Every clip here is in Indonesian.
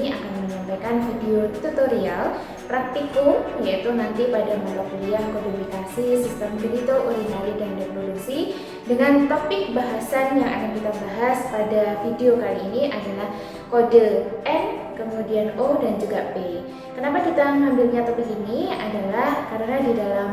ini akan menyampaikan video tutorial praktikum, yaitu nanti pada mata kuliah kodifikasi sistem genital urinari dan reproduksi, dengan topik bahasan yang akan kita bahas pada video kali ini adalah kode N, kemudian O, dan juga P. Kenapa kita mengambilnya topik ini adalah karena di dalam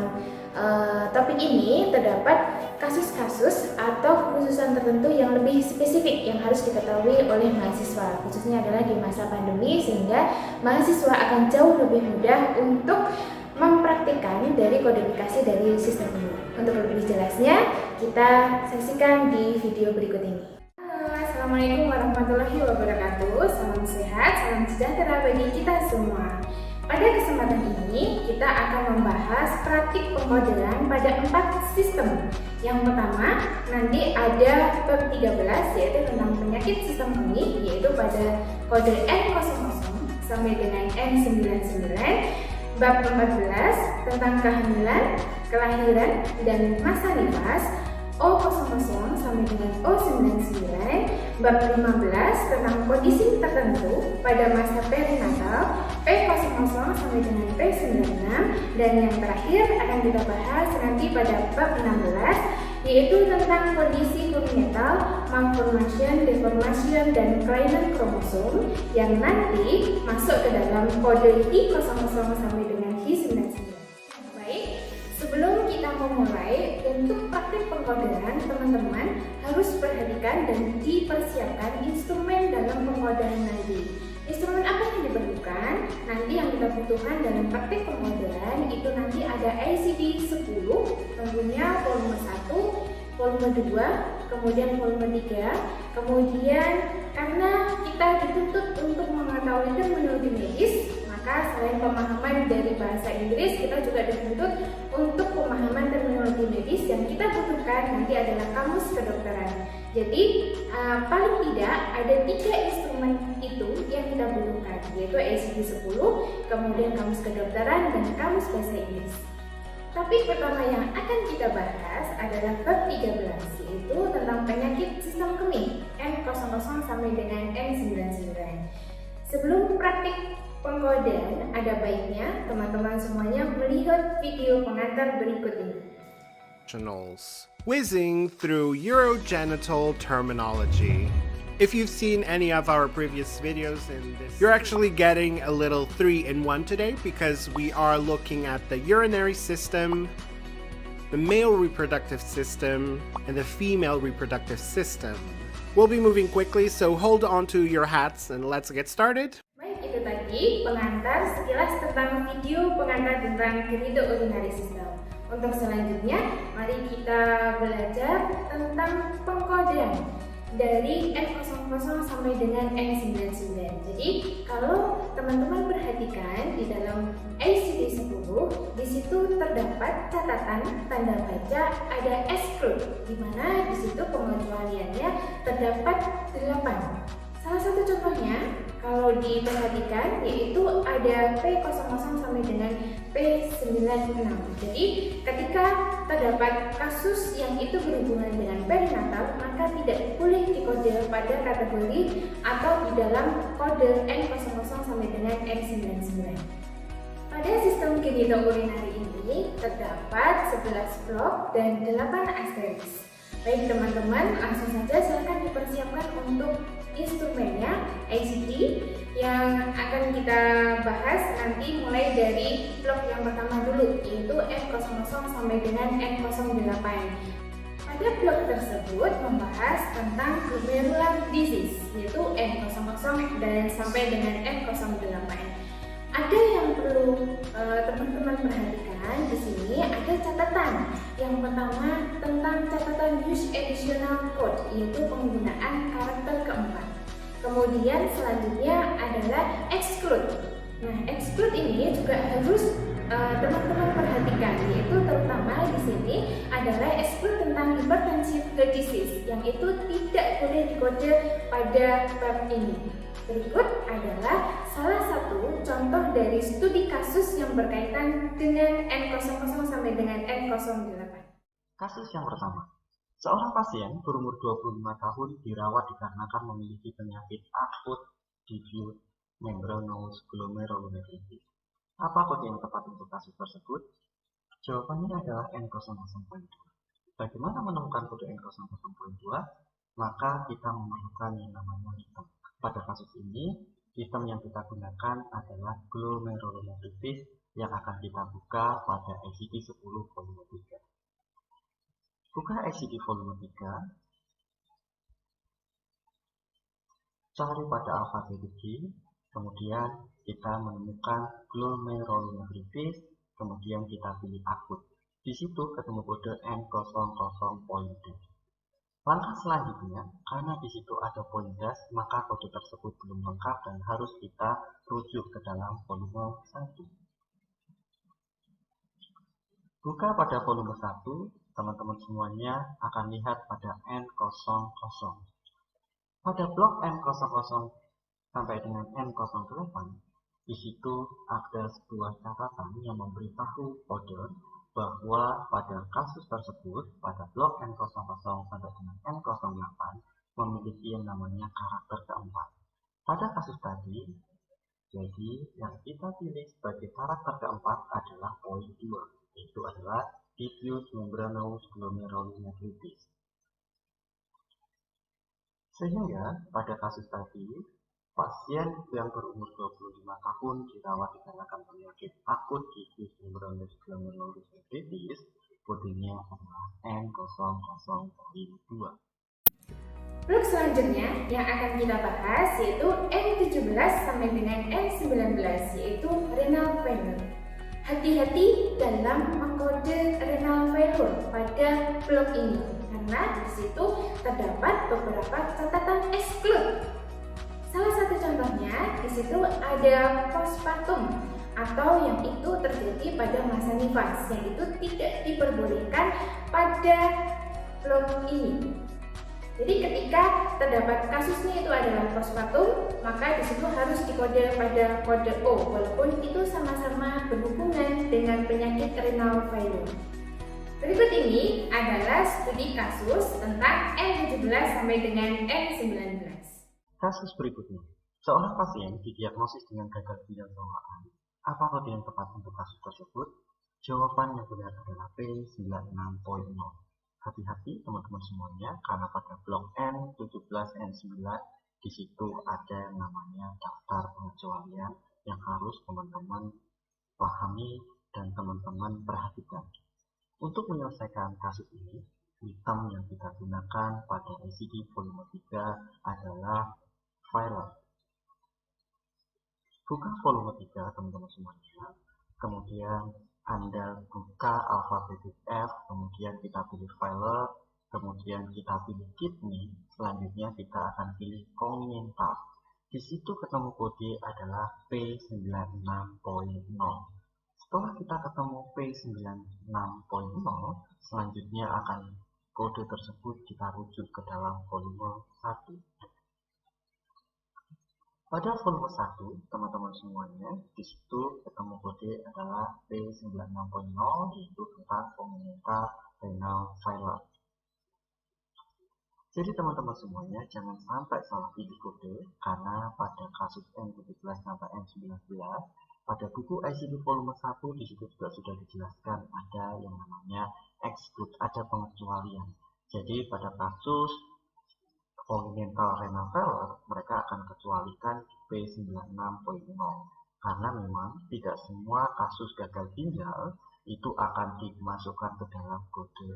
topik ini terdapat kasus-kasus atau kekhususan tertentu yang lebih spesifik yang harus diketahui oleh mahasiswa, khususnya adalah di masa pandemi, sehingga mahasiswa akan jauh lebih mudah untuk mempraktikkan dari kodifikasi dari sistem ini. Untuk lebih jelasnya, kita saksikan di video berikut ini. Halo, assalamualaikum warahmatullahi wabarakatuh. Salam sehat, salam sejahtera bagi kita semua. Pada kesempatan ini, kita akan membahas praktik pengkodean pada 4 sistem. Yang pertama, nanti ada bab 13, yaitu tentang penyakit sistem kemih, yaitu pada kode N00 sampai dengan N99. Bab 14, tentang kehamilan, kelahiran, dan masa nifas, O00 sampai dengan O99. Bab 15 tentang kondisi tertentu pada masa perinatal, P00 sampai dengan P96. Dan yang terakhir akan kita bahas nanti pada bab 16, yaitu tentang kondisi perinatal, malformation, deformation, dan kelainan kromosom yang nanti masuk ke dalam kode I00 sampai dengan I99. Sebelum kita memulai untuk praktik pengkodean, teman-teman harus perhatikan dan dipersiapkan instrumen dalam pengkodean nanti. Instrumen apa yang diperlukan? Nanti yang kita butuhkan dalam praktik pengkodean itu nanti ada ICD 10, tentunya volume 1, volume 2, kemudian volume 3. Kemudian karena kita dituntut untuk mengetahui terminologi medis, maka selain pemahaman dari bahasa Inggris, kita juga dituntut untuk pemahaman terminologi medis. Yang kita butuhkan nanti adalah kamus kedokteran. Jadi paling tidak ada 3 instrumen itu yang kita butuhkan, yaitu ICD 10, kemudian kamus kedokteran, dan kamus bahasa Inggris. Topik pertama yang akan kita bahas adalah bab 13, yaitu tentang penyakit sistem kemih, N00 sampai dengan N99. Sebelum praktik pengkodean, ada baiknya teman-teman semuanya melihat video pengantar berikut ini. Whizzing through urogenital terminology. If you've seen any of our previous videos in this, you're actually getting a little 3-in-1 today, because we are looking at the urinary system, the male reproductive system, and the female reproductive system. We'll be moving quickly, so hold on to your hats and let's get started. Baik, itu tadi pengantar sekilas tentang video pengantar tentang genital urinary system. Untuk selanjutnya, mari kita belajar tentang pengkodean dari N00 sampai dengan N99. Jadi kalau teman-teman perhatikan di dalam ICD 10, di situ terdapat catatan tanda baca ada exclude, di mana di situ pengecualiannya terdapat 8. Salah satu contohnya kalau diperhatikan yaitu ada P00 sampai dengan P96. Jadi ketika terdapat kasus yang itu berhubungan dengan perinatal, maka tidak boleh dikode pada kategori atau di dalam kode N00 sampai dengan N99. Pada sistem genital urinary ini terdapat 11 blok dan 8 asterisk. Baik teman-teman, langsung saja silahkan dipersiapkan untuk instrumennya ICD yang akan kita bahas nanti mulai dari blok yang pertama dulu, yaitu N00 sampai dengan N08. Pada blok tersebut membahas tentang glomerular disease, yaitu N00 dan sampai dengan N08. Ada yang perlu teman-teman perhatikan di sini, ada catatan. Yang pertama tentang catatan use additional code, yaitu penggunaan karakter keempat. Kemudian selanjutnya adalah exclude. Nah, exclude ini juga harus teman-teman perhatikan, yaitu terutama di sini adalah exclude tentang hypertensive heart disease, yang itu tidak boleh dikode pada bab ini. Berikut adalah salah satu contoh dari studi kasus yang berkaitan dengan N00 sampai dengan N08. Kasus yang pertama, seorang pasien berumur 25 tahun dirawat dikarenakan memiliki penyakit akut diffuse membranous glomerulonephritis. Apa kode yang tepat untuk kasus tersebut? Jawabannya adalah N00.2. Bagaimana menemukan kode N00.2? Maka kita memerlukan yang namanya item. Pada kasus ini, item yang kita gunakan adalah glomerulonephritis yang akan kita buka pada ICD-10 volume 3. Buka ICD volume 3, cari pada alfabetik G, kemudian kita menemukan glomerulonephritis, kemudian kita pilih akut. Di situ ketemu kode N00.2. Langkah selanjutnya, karena di situ ada poin das, maka kode tersebut belum lengkap dan harus kita rujuk ke dalam volume 1. Buka pada volume 1, teman-teman semuanya akan lihat pada N00. Pada blok N00 sampai dengan N08, di situ ada sebuah catatan yang memberitahu kode bahwa pada kasus tersebut, pada blok N00 sampai dengan N08, memiliki yang namanya karakter keempat. Pada kasus tadi, jadi yang kita pilih sebagai karakter keempat adalah poin 2, yaitu adalah diffuse membranous glomerulonephritis. Sehingga pada kasus tadi, pasien yang berumur 25 tahun dirawat dikarenakan penyakit akut diffuse membranous glomerulonephritis, kodenya adalah N00.2. Blok selanjutnya yang akan kita bahas yaitu N17 sampai dengan N19, yaitu renal failure. Hati-hati dalam mengkode renal failure pada blok ini, karena di situ terdapat beberapa catatan exclude. Salah satu contohnya di situ ada postpartum atau yang itu terjadi pada masa nifas, yang itu tidak diperbolehkan pada blok ini. Jadi ketika terdapat kasusnya itu adalah postpartum, maka di situ harus dikode pada kode O, walaupun itu sama-sama berhubungan dengan penyakit renal failure. Berikut ini adalah studi kasus tentang N17 sampai dengan N19. Kasus berikutnya, seorang pasien didiagnosis dengan gagal ginjal bawaan. Apa kode yang tepat untuk kasus tersebut? Jawaban yang benar adalah P96.0. Hati-hati teman-teman semuanya, karena pada blok N17, N9 di situ ada yang namanya daftar pengecualian yang harus teman-teman pahami dan teman-teman perhatikan. Untuk menyelesaikan kasus ini, item yang kita gunakan pada ICD volume 3 adalah filer. Buka volume 3 teman-teman semuanya, kemudian Anda buka alfabetik F, kemudian kita pilih filer, kemudian kita pilih kidney, selanjutnya kita akan pilih congenital. Di situ ketemu kode adalah P96.0. Setelah kita ketemu P96.0, selanjutnya akan kode tersebut kita rujuk ke dalam volume 1. Pada volume 1, teman-teman semuanya, di situ ketemu kode adalah P96.0, yaitu tentang congenital renal failure. Jadi teman-teman semuanya jangan sampai salah pilih kode, karena pada kasus N17 sampai N19, pada buku ICD volume 1 di situ juga sudah dijelaskan ada yang namanya exclude, ada pengecualian. Jadi pada kasus congenital renal failure, mereka akan kecualikan P96.0 karena memang tidak semua kasus gagal ginjal itu akan dimasukkan ke dalam kode.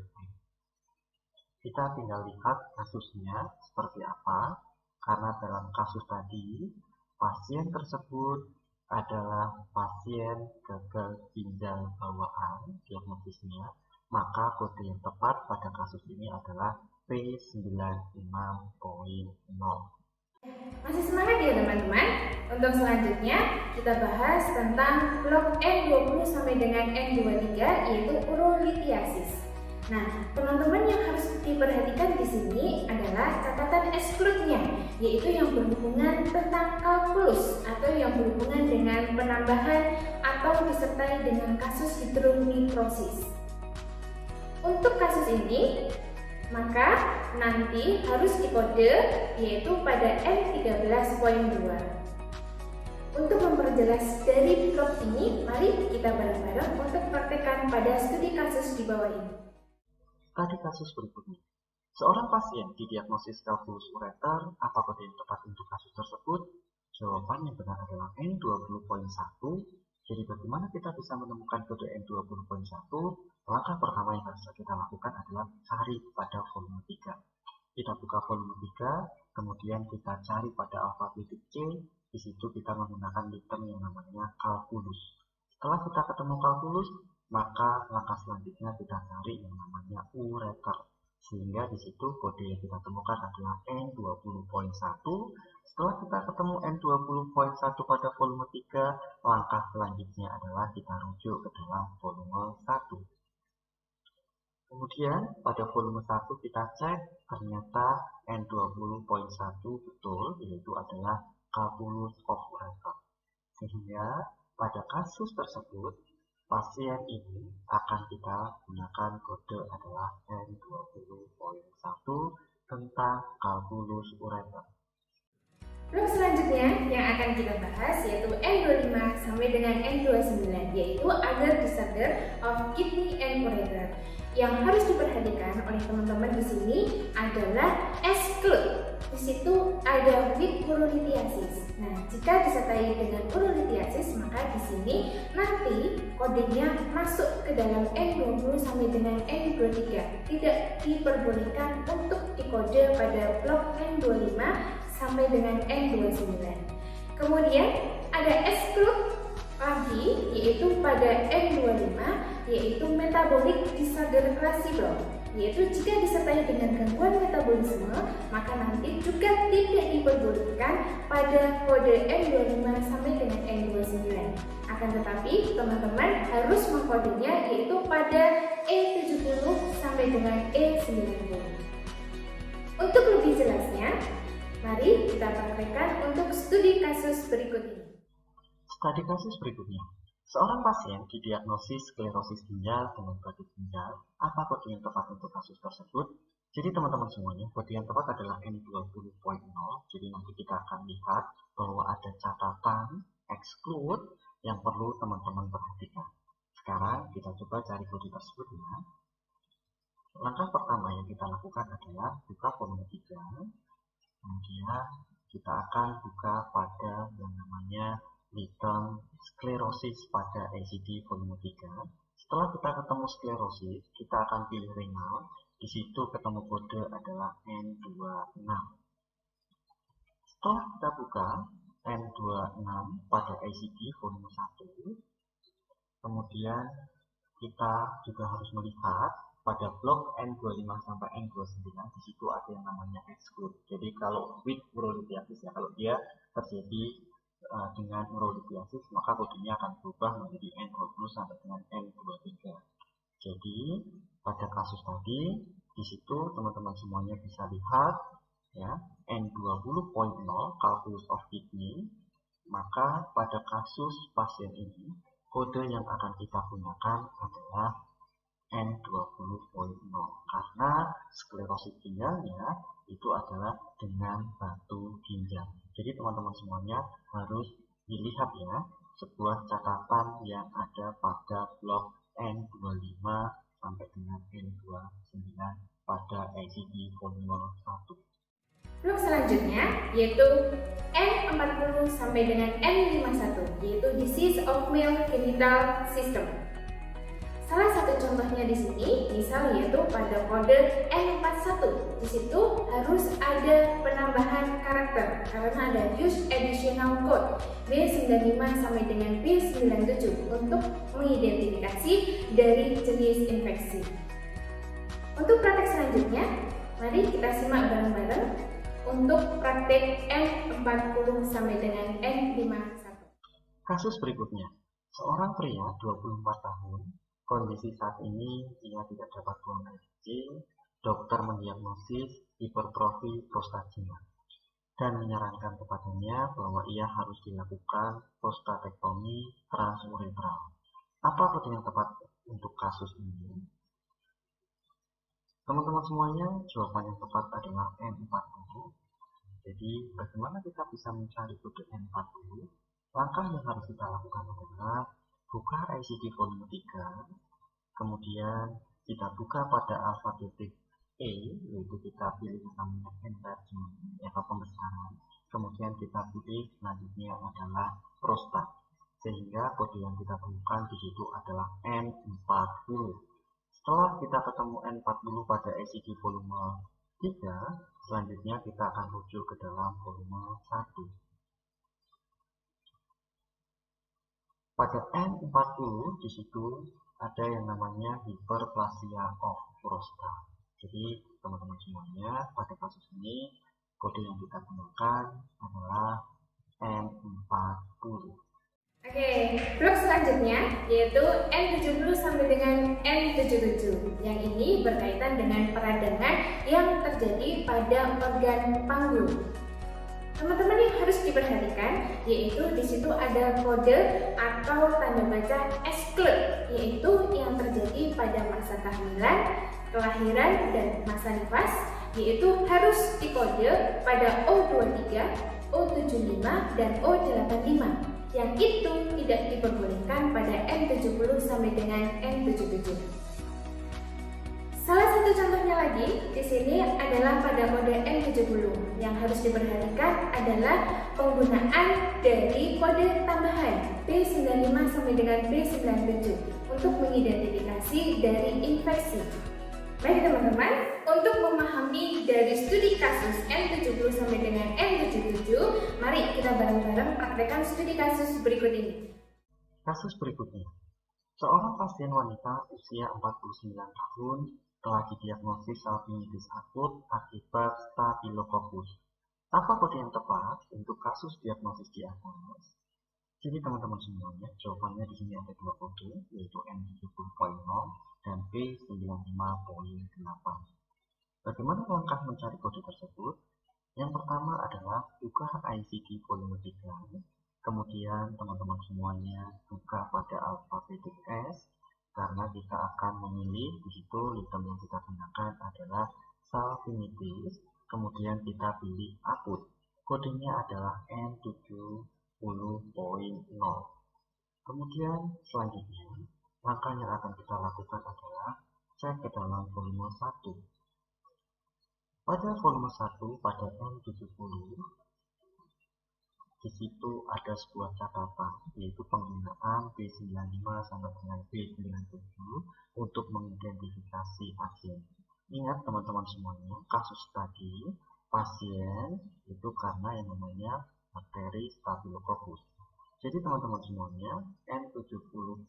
Kita tinggal lihat kasusnya seperti apa, karena dalam kasus tadi pasien tersebut adalah pasien gagal ginjal bawaan diagnosisnya, maka kode yang tepat pada kasus ini adalah P96.0. Masih semangat ya teman-teman? Untuk selanjutnya kita bahas tentang blok N20 sampai dengan N23, yaitu urolithiasis. Nah, teman-teman yang harus diperhatikan di sini adalah catatan exclude-nya, yaitu yang berhubungan tentang kalkulus atau yang berhubungan dengan penambahan atau disertai dengan kasus hidronefrosis. Untuk kasus ini, maka nanti harus dikode yaitu pada N13.2. Untuk memperjelas dari blog ini, mari kita bareng-bareng untuk praktekkan pada studi kasus di bawah ini. Studi kasus berikutnya. Seorang pasien didiagnosis kalkulus ureter, apa kode yang tepat untuk kasus tersebut? Jawaban yang benar adalah N20.1. Jadi bagaimana kita bisa menemukan kode N20.1? Langkah pertama yang harus kita lakukan adalah cari pada volume 3. Kita buka volume 3, kemudian kita cari pada alfabet C. Di situ kita menggunakan item yang namanya kalkulus. Setelah kita ketemu kalkulus, maka langkah selanjutnya kita cari yang namanya ureter. Sehingga di situ kode yang kita temukan adalah N20.1. Setelah kita ketemu N20.1 pada volume 3, langkah selanjutnya adalah kita rujuk ke dalam volume 1. Kemudian pada volume 1 kita cek, ternyata N20.1 betul, yaitu adalah kalkulus of ureter. Sehingga pada kasus tersebut, pasien ini akan kita gunakan kode adalah N20.1 tentang kalkulus ureter. Blok selanjutnya yang akan kita bahas yaitu N25 sampai dengan N29, yaitu Other Disorder of Kidney and Ureter. Yang harus diperhatikan oleh teman-teman di sini adalah exclude. Di situ ada with urolithiasis. Nah, jika disertai dengan urolithiasis, maka di sini nanti kodenya masuk ke dalam N20 sampai dengan N23. Tidak diperbolehkan untuk dikode pada blok N25 sampai dengan N29. Kemudian ada exclude lagi, yaitu pada N25, yaitu metabolic disorder classical, yaitu jika disertai dengan gangguan metabolisme, maka nanti juga tidak diperbolehkan pada kode N25 sampai dengan N29. Akan tetapi teman-teman harus mengkodenya yaitu pada E70 sampai dengan E90. Untuk lebih jelasnya, mari kita praktekkan untuk studi kasus berikut ini. Studi kasus berikutnya. Seorang pasien didiagnosis sklerosis ginjal dengan badut ginjal. Apa kode yang tepat untuk kasus tersebut? Jadi teman-teman semuanya, kode yang tepat adalah N20.0. Jadi nanti kita akan lihat bahwa ada catatan exclude yang perlu teman-teman perhatikan. Sekarang kita coba cari kode tersebut ya. Langkah pertama yang kita lakukan adalah buka volume 3. Kemudian kita akan buka pada yang namanya item sklerosis pada ACD volume 3. Setelah kita ketemu sklerosis, kita akan pilih renal. Di situ ketemu kode adalah N26. Setelah kita buka N26 pada ACD volume 1, kemudian kita juga harus melihat pada blok N25 sampai N29, di situ ada yang namanya exclude. Jadi kalau with urolithiasis ya, kalau dia terjadi dengan urolithiasis, maka kodenya akan berubah menjadi N20 sampai dengan N23. Jadi pada kasus tadi, di situ teman-teman semuanya bisa lihat ya, N20.0 calculus of kidney. Maka pada kasus pasien ini, kode yang akan kita gunakan adalah N20.0 karena sklerosis ginjalnya itu adalah dengan batu ginjal. Jadi teman-teman semuanya harus dilihat ya, sebuah catatan yang ada pada blok N25 sampai dengan N29 pada ACD volume 1. Blok selanjutnya yaitu N40 sampai dengan N51, yaitu disease of male genital system. Salah satu contohnya di sini, misal yaitu pada kode N41. Di situ harus ada penambahan karakter karena ada use additional code B95 sampai dengan B97 untuk mengidentifikasi dari jenis infeksi. Untuk praktek selanjutnya, mari kita simak bareng-bareng untuk praktek N40 sampai dengan N51. Kasus berikutnya, seorang pria 24 tahun. Kondisi saat ini ia tidak dapat buang air kecil. Dokter mendiagnosis hipertrofi prostatnya dan menyarankan kepadanya bahwa ia harus dilakukan prostatektomi transuretral. Apa kode yang tepat untuk kasus ini? Teman-teman semuanya, jawaban yang tepat adalah N40. Jadi bagaimana kita bisa mencari kode N40? Langkah yang harus kita lakukan adalah buka ICD volume 3, kemudian kita buka pada alfabetik E, yaitu kita pilih yang namanya enlargement, yaitu pembesaran. Kemudian kita pilih selanjutnya adalah prostat, sehingga kode yang kita temukan di situ adalah N40. Setelah kita ketemu N40 pada ICD volume 3, selanjutnya kita akan rujuk ke dalam volume 1. Pada N40 di situ ada yang namanya hiperplasia of prostat. Jadi teman-teman semuanya, pada kasus ini kode yang kita gunakan adalah N40. Oke, blok selanjutnya yaitu N70 sampai dengan N77. Yang ini berkaitan dengan peradangan yang terjadi pada organ panggul. Teman-teman yang harus diperhatikan yaitu di situ ada kode atau tanda baca exclude, yaitu yang terjadi pada masa kehamilan, kelahiran, dan masa nifas, yaitu harus dikode pada O23, O75, dan O85, yang itu tidak diperbolehkan pada N70 sampai dengan N77. Salah satu contohnya lagi di sini adalah pada kode N70. Yang harus diperhatikan adalah penggunaan dari kode tambahan B95 sampai dengan B97 untuk mengidentifikasi dari infeksi. Baik teman-teman, untuk memahami dari studi kasus N70 sampai dengan N77, mari kita bareng-bareng praktekkan studi kasus berikut ini. Kasus berikutnya, seorang pasien wanita usia 49 tahun telah didiagnosis salpingitis akut akibat Staphylococcus. Apa kode yang tepat untuk kasus diagnosis di atas? Jadi teman-teman semuanya, jawabannya di sini ada dua kode, yaitu N70.0 dan B95.8. Bagaimana langkah mencari kode tersebut? Yang pertama adalah buka ICD volume 3, kemudian teman-teman semuanya buka pada alfabetik S, karena kita akan memilih di situ item yang kita gunakan adalah salpingitis, kemudian kita pilih akut. Kodenya adalah N70.0. Kemudian selanjutnya, langkah yang akan kita lakukan adalah cek ke dalam volume 1. Pada volume 1 pada N70, di situ ada sebuah catatan, yaitu penggunaan B95 sampai dengan B97 untuk mengidentifikasi pasien. Ingat teman-teman semuanya, kasus tadi pasien itu karena yang namanya bakteri Staphylococcus. Jadi teman-teman semuanya, N70.0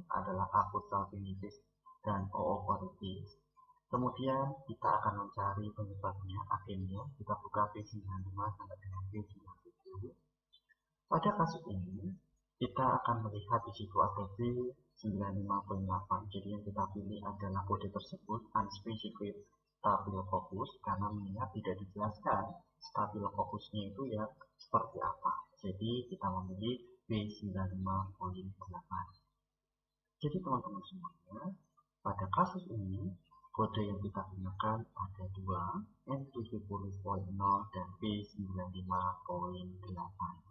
adalah akut salpingitis dan oocoritis. Kemudian kita akan mencari penyebabnya, akhirnya kita buka B95 sampai dengan B97. Pada kasus ini, kita akan melihat di situ ada B95.8. Jadi yang kita pilih adalah kode tersebut unspecified Staphylococcus, karena mengingat tidak dijelaskan Staphylococcusnya itu ya seperti apa. Jadi kita memilih B95.8. Jadi teman-teman semuanya, pada kasus ini kode yang kita gunakan ada dua, N70.0 dan B95.8.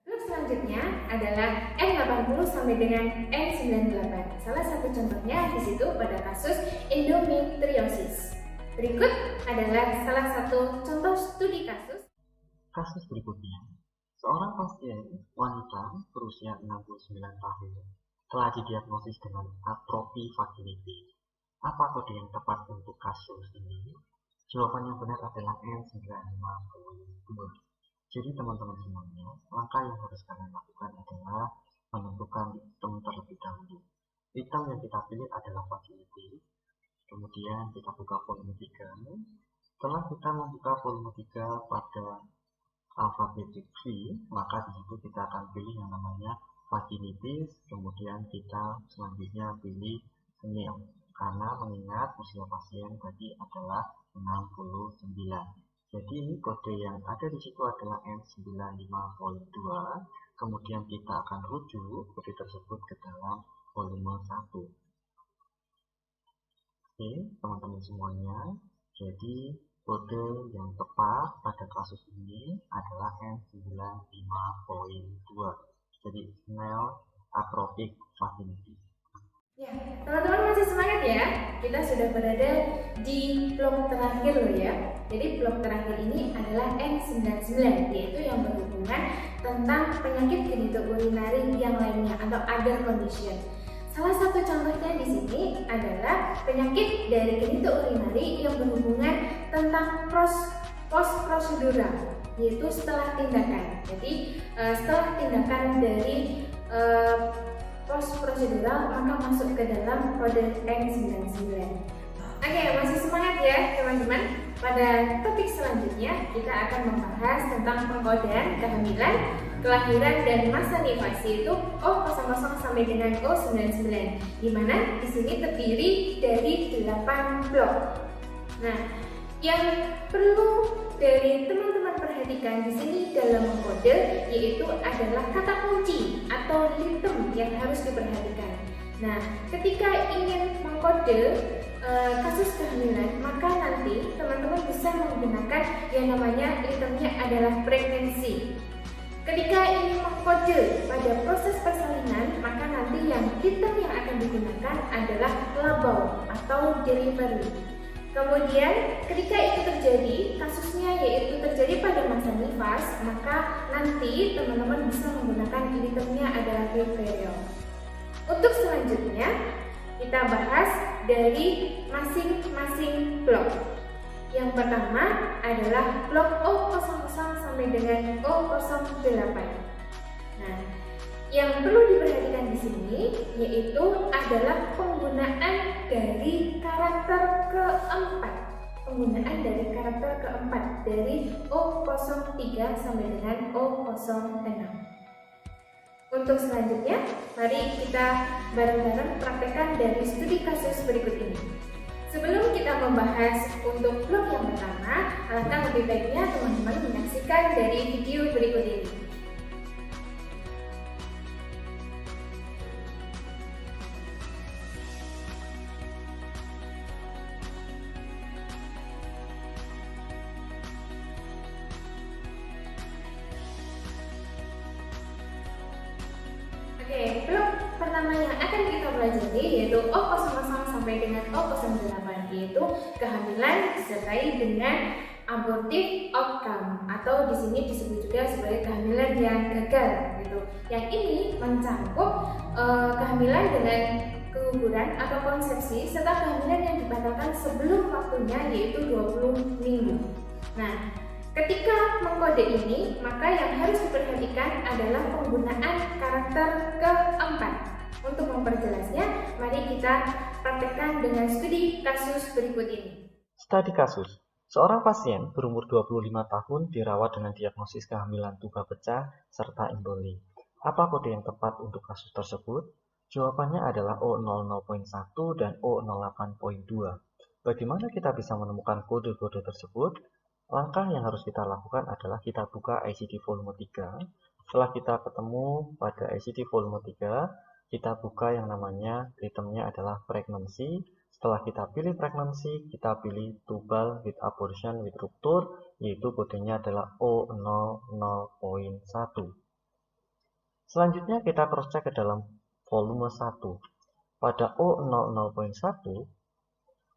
Blok selanjutnya adalah N80 sampai dengan N98. Salah satu contohnya di situ pada kasus endometriosis. Berikut adalah salah satu contoh studi kasus. Kasus berikutnya, seorang pasien wanita berusia 69 tahun telah didiagnosis dengan atrofi vaginitis. Apa kode yang tepat untuk kasus ini? Jawaban yang benar adalah N95.2. Jadi teman-teman semuanya, langkah yang harus kalian lakukan adalah menentukan item terlebih dahulu. Item yang kita pilih adalah vaginitis. Kemudian kita buka volume 3. Setelah kita membuka volume 3 pada alfabetik V, maka di situ kita akan pilih yang namanya vaginitis. Kemudian kita selanjutnya pilih senil, karena mengingat usia pasien tadi adalah 69. Jadi ini kode yang ada di situ adalah N95.2. Kemudian kita akan rujuk kode tersebut ke dalam volume 1. Oke, teman-teman semuanya. Jadi Kode yang tepat pada kasus ini adalah N95.2. Jadi Snell Atropic Facility. Ya, teman-teman masih semangat ya? Kita sudah berada di blok terakhir loh ya. Jadi blok terakhir ini adalah N99, yaitu yang berhubungan tentang penyakit genitourinary yang lainnya atau other condition. Salah satu contohnya di sini adalah penyakit dari genitourinary yang berhubungan tentang post prosedural, yaitu setelah tindakan. Jadi setelah tindakan dari post prosedural maka masuk ke dalam kode N99. Oke, masih semangat ya teman-teman? Pada topik selanjutnya kita akan membahas tentang pengkodean kehamilan, kelahiran dan masa nifasi, itu O00 sampai dengan O99, di mana di sini terdiri dari 8 blok. Nah, yang perlu dari teman-teman perhatikan di sini dalam mengkode yaitu adalah kata kunci atau item yang harus diperhatikan. Nah, ketika ingin mengkode kasus kehamilan, maka nanti teman-teman bisa menggunakan yang namanya itemnya adalah pregnancy. Ketika ingin mengkode pada proses persalinan, maka nanti yang item yang akan digunakan adalah labau atau delivery. Kemudian ketika itu terjadi, kasusnya yaitu terjadi pada masa nifas, maka nanti teman-teman bisa menggunakan itemnya adalah period. Untuk selanjutnya, kita bahas dari masing-masing blok. Yang pertama adalah blok O00 sampai dengan O08. Nah, yang perlu diperhatikan di sini yaitu adalah penggunaan dari karakter keempat. Penggunaan dari karakter keempat dari O03 sampai dengan O06. Untuk selanjutnya, mari kita bareng-bareng praktekkan dari studi kasus berikut ini. Sebelum kita membahas untuk blok yang pertama, alangkah lebih baiknya teman-teman menyaksikan dari video berikut ini. Oke, blok pertama yang akan kita pelajari yaitu O00 sampai dengan O08, yaitu kehamilan disertai dengan abortive outcome atau di sini disebut juga sebagai kehamilan yang gagal gitu. Yang ini mencakup kehamilan dengan keguguran atau konsepsi serta kehamilan yang dibatalkan sebelum waktunya yaitu 20 minggu. Nah, ketika mengkode ini, maka yang harus diperhatikan adalah penggunaan karakter keempat. Untuk memperjelasnya, mari kita praktekkan dengan studi kasus berikut ini. Studi kasus. Seorang pasien berumur 25 tahun dirawat dengan diagnosis kehamilan tuba pecah serta emboli. Apa kode yang tepat untuk kasus tersebut? Jawabannya adalah O00.1 dan O08.2. Bagaimana kita bisa menemukan kode-kode tersebut? Langkah yang harus kita lakukan adalah kita buka ICD volume 3. Setelah kita ketemu pada ICD volume 3, kita buka yang namanya itemnya adalah pregnancy. Setelah kita pilih pregnancy, kita pilih tubal with abortion with rupture, yaitu kodenya adalah O00.1. Selanjutnya kita cross check ke dalam volume 1. Pada O00.1,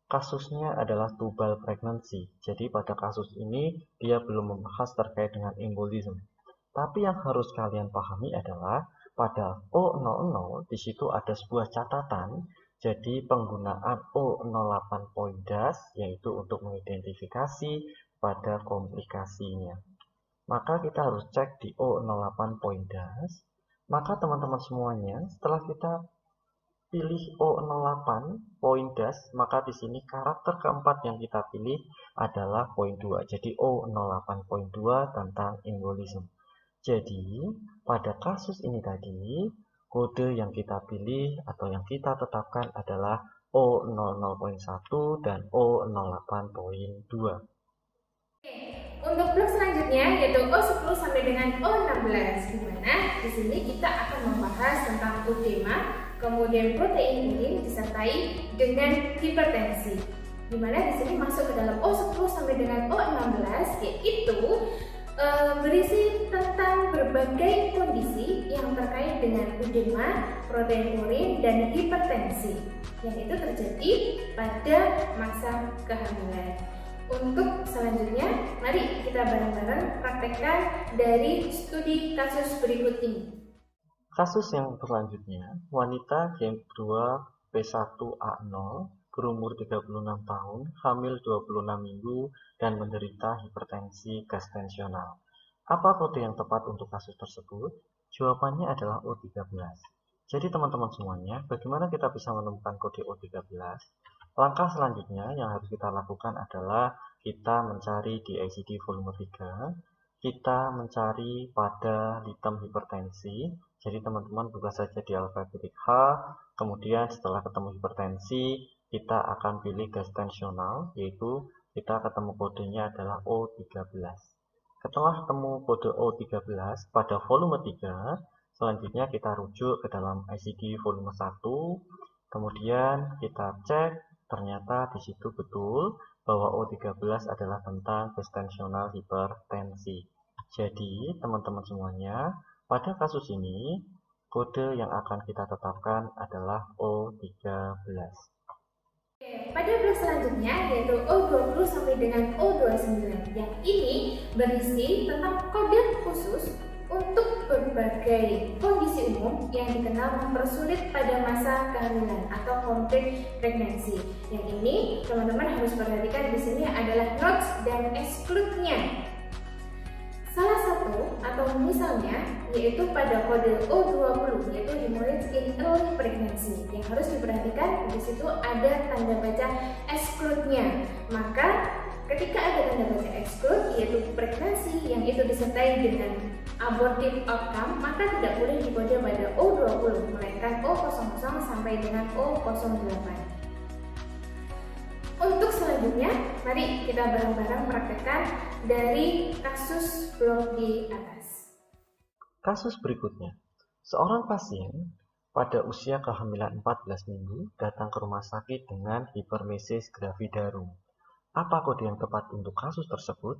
kasusnya adalah tubal pregnancy. Jadi pada kasus ini dia belum membahas terkait dengan embolism. Tapi yang harus kalian pahami adalah pada O00 di situ ada sebuah catatan. Jadi penggunaan O08 point dash yaitu untuk mengidentifikasi pada komplikasinya. Maka kita harus cek di O08 point dash. Maka teman-teman semuanya setelah kita pilih O08 point dash, maka di sini karakter keempat yang kita pilih adalah point 2. Jadi O08.2 tentang embolism. Jadi pada kasus ini tadi kode yang kita pilih atau yang kita tetapkan adalah O00.1 dan O08.2. Untuk blok selanjutnya yaitu O10 sampai dengan O16, di mana di sini kita akan membahas tentang udema, kemudian protein urin disertai dengan hipertensi. di mana di sini masuk ke dalam O10 sampai dengan O16, yaitu berisi tentang berbagai kondisi yang terkait dengan edema, proteinuria, dan hipertensi yang itu terjadi pada masa kehamilan. Untuk selanjutnya, mari kita bareng-bareng praktekkan dari studi kasus berikut ini. Kasus yang berlanjutnya, wanita G2 P1A0 berumur 36 tahun, hamil 26 minggu, dan menderita hipertensi gestasional. Apa kode yang tepat untuk kasus tersebut? Jawabannya adalah O13. Jadi teman-teman semuanya, bagaimana kita bisa menemukan kode O13? Langkah selanjutnya yang harus kita lakukan adalah kita mencari di ICD volume 3, kita mencari pada litem hipertensi. Jadi teman-teman buka saja di alfabetik H, kemudian setelah ketemu hipertensi, kita akan pilih gestasional, yaitu kita ketemu kodenya adalah O13. Setelah ketemu kode O13 pada volume 3, selanjutnya kita rujuk ke dalam ICD volume 1, kemudian kita cek, ternyata di situ betul bahwa O13 adalah tentang gestasional hipertensi. Jadi teman-teman semuanya, pada kasus ini kode yang akan kita tetapkan adalah O13. Pada blok selanjutnya yaitu O20 sampai dengan O29 yang ini berisi tentang kode khusus untuk berbagai kondisi umum yang dikenal mempersulit pada masa kehamilan atau complete pregnancy. Yang ini teman-teman harus perhatikan di sini adalah notes dan exclude-nya. Salah satu atau misalnya yaitu pada kode O20 yaitu hemorrhage in early pregnancy yang harus diperhatikan di situ ada tanda baca exclude-nya. Maka ketika ada tanda baca exclude yaitu pregnancy yang itu disertai dengan abortive outcome, maka tidak boleh dikode pada O20 melainkan O00 sampai dengan O08. Untuk selanjutnya, mari kita bareng-barang praktekkan dari kasus blok di atas. Kasus berikutnya, seorang pasien pada usia kehamilan 14 minggu datang ke rumah sakit dengan hipermesis gravidarum. Apa kode yang tepat untuk kasus tersebut?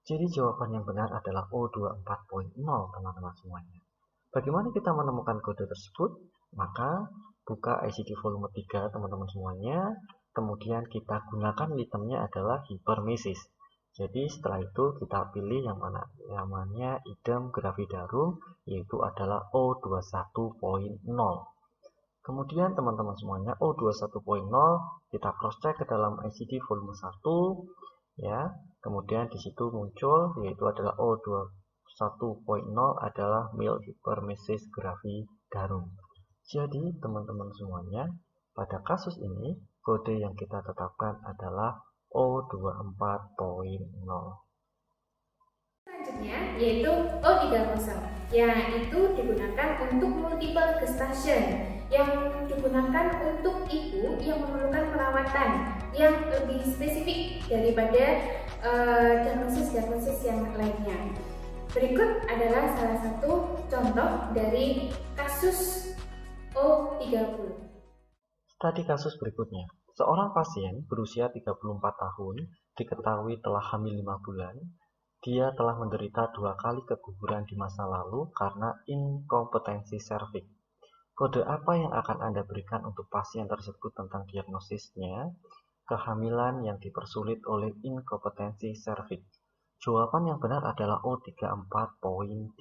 Jadi jawaban yang benar adalah O24.0 teman-teman semuanya. Bagaimana kita menemukan kode tersebut? Maka buka ICD volume 3 teman-teman semuanya. Kemudian kita gunakan litemnya adalah hipermesis. Jadi setelah itu kita pilih yang mana namanya idem gravidarum, yaitu adalah O21.0. Kemudian teman-teman semuanya O21.0 kita cross check ke dalam ICD volume 1 ya. Kemudian di situ muncul yaitu adalah O21.0 adalah mild hypermesis gravidarum. Jadi teman-teman semuanya, pada kasus ini kode yang kita tetapkan adalah O24.0. Selanjutnya yaitu O30 yang itu digunakan untuk multiple gestation, yang digunakan untuk ibu yang memerlukan perawatan yang lebih spesifik daripada diagnosis yang lainnya. Berikut adalah salah satu contoh dari kasus O30. Tadi kasus berikutnya, seorang pasien berusia 34 tahun diketahui telah hamil 5 bulan. Dia telah menderita 2 kali keguguran di masa lalu karena inkompetensi serviks. Kode apa yang akan Anda berikan untuk pasien tersebut tentang diagnosisnya? Kehamilan yang dipersulit oleh inkompetensi serviks. Jawaban yang benar adalah O34.3.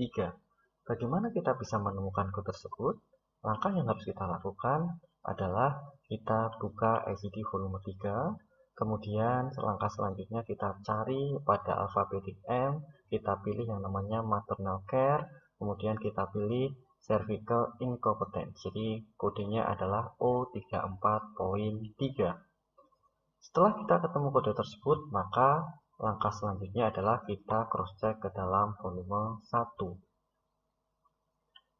Bagaimana kita bisa menemukan kode tersebut? Langkah yang harus kita lakukan adalah kita buka ICD volume 3, kemudian langkah selanjutnya kita cari pada alfabetik M, kita pilih yang namanya maternal care, kemudian kita pilih cervical incompetence, jadi kodenya adalah O34.3. Setelah kita ketemu kode tersebut, maka langkah selanjutnya adalah kita cross check ke dalam volume 1.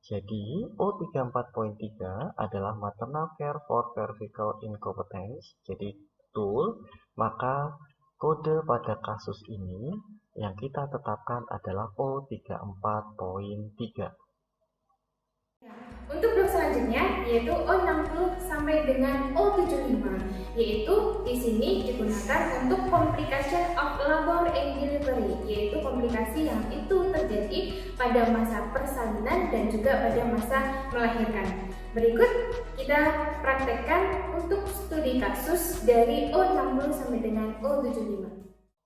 Jadi, O34.3 adalah maternal care for cervical incompetence. Jadi, betul. Maka, kode pada kasus ini yang kita tetapkan adalah O34.3. Untuk blok selanjutnya yaitu O60 sampai dengan O75, yaitu di sini digunakan untuk complication of labor and delivery, yaitu komplikasi yang itu terjadi pada masa persalinan dan juga pada masa melahirkan. Berikut kita praktekkan untuk studi kasus dari O60 sampai dengan O75.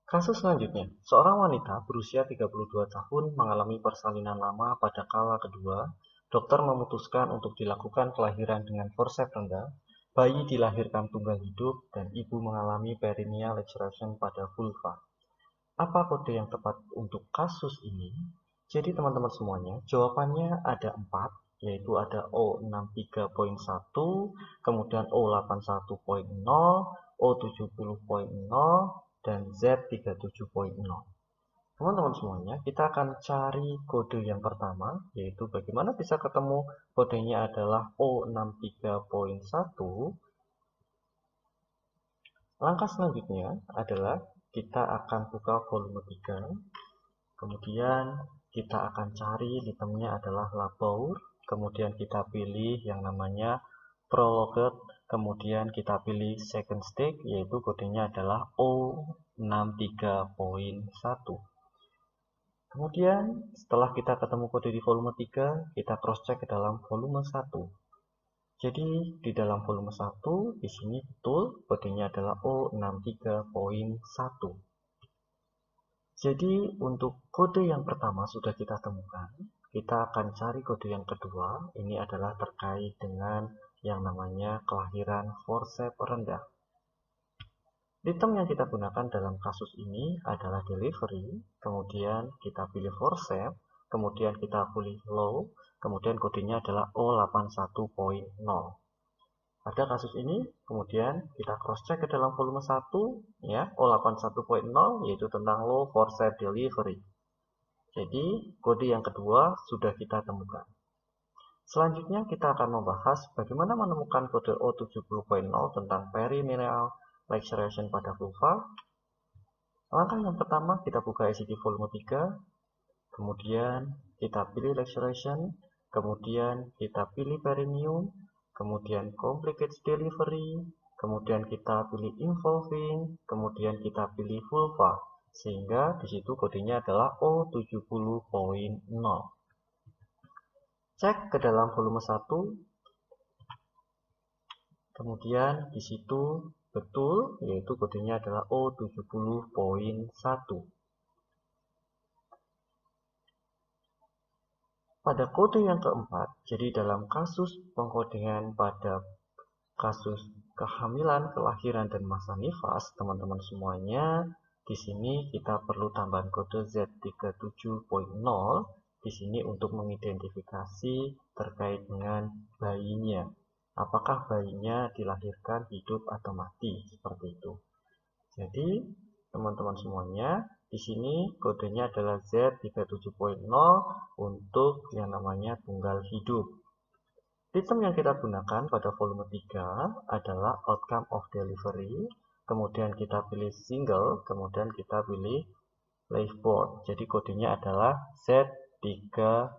Kasus selanjutnya, seorang wanita berusia 32 tahun mengalami persalinan lama pada kala kedua. Dokter memutuskan untuk dilakukan kelahiran dengan forceps rendah. Bayi dilahirkan tunggal hidup dan ibu mengalami perineal laceration pada vulva. Apa kode yang tepat untuk kasus ini? Jadi teman-teman semuanya, jawabannya ada 4, yaitu ada O63.1, kemudian O81.0, O70.0, dan Z37.0. Teman-teman semuanya, kita akan cari kode yang pertama, yaitu bagaimana bisa ketemu kodenya adalah O63.1. Langkah selanjutnya adalah kita akan buka volume 3, kemudian kita akan cari itemnya adalah labor, kemudian kita pilih yang namanya prologed, kemudian kita pilih second stage, yaitu kodenya adalah O63.1. Kemudian setelah kita ketemu kode di volume 3, kita cross check ke dalam volume 1. Jadi di dalam volume 1 di sini betul kodenya adalah O63.1. Jadi untuk kode yang pertama sudah kita temukan, kita akan cari kode yang kedua. Ini adalah terkait dengan yang namanya kelahiran forceps rendah. Item yang kita gunakan dalam kasus ini adalah delivery, kemudian kita pilih forceps, kemudian kita pilih low, kemudian kodenya adalah O81.0. Pada kasus ini, kemudian kita cross check ke dalam volume 1, ya, O81.0, yaitu tentang low forceps delivery. Jadi, kode yang kedua sudah kita temukan. Selanjutnya, kita akan membahas bagaimana menemukan kode O70.0 tentang perineal laceration pada vulva. Langkah yang pertama, kita buka ICD volume 3, kemudian kita pilih laceration, kemudian kita pilih perineum, kemudian complicated delivery, kemudian kita pilih involving, kemudian kita pilih vulva, sehingga di situ kodenya adalah O70.0. Cek ke dalam volume 1, kemudian di situ betul, yaitu kodenya adalah O70.1. Pada kode yang keempat, jadi dalam kasus pengkodean pada kasus kehamilan, kelahiran, dan masa nifas, teman-teman semuanya, di sini kita perlu tambahan kode Z37.0 di sini untuk mengidentifikasi terkait dengan bayinya. Apakah bayinya dilahirkan hidup atau mati, seperti itu. Jadi, teman-teman semuanya, di sini kodenya adalah Z37.0 untuk yang namanya tunggal hidup. Item yang kita gunakan pada volume 3 adalah outcome of delivery, kemudian kita pilih single, kemudian kita pilih live born. Jadi kodenya adalah Z37.0.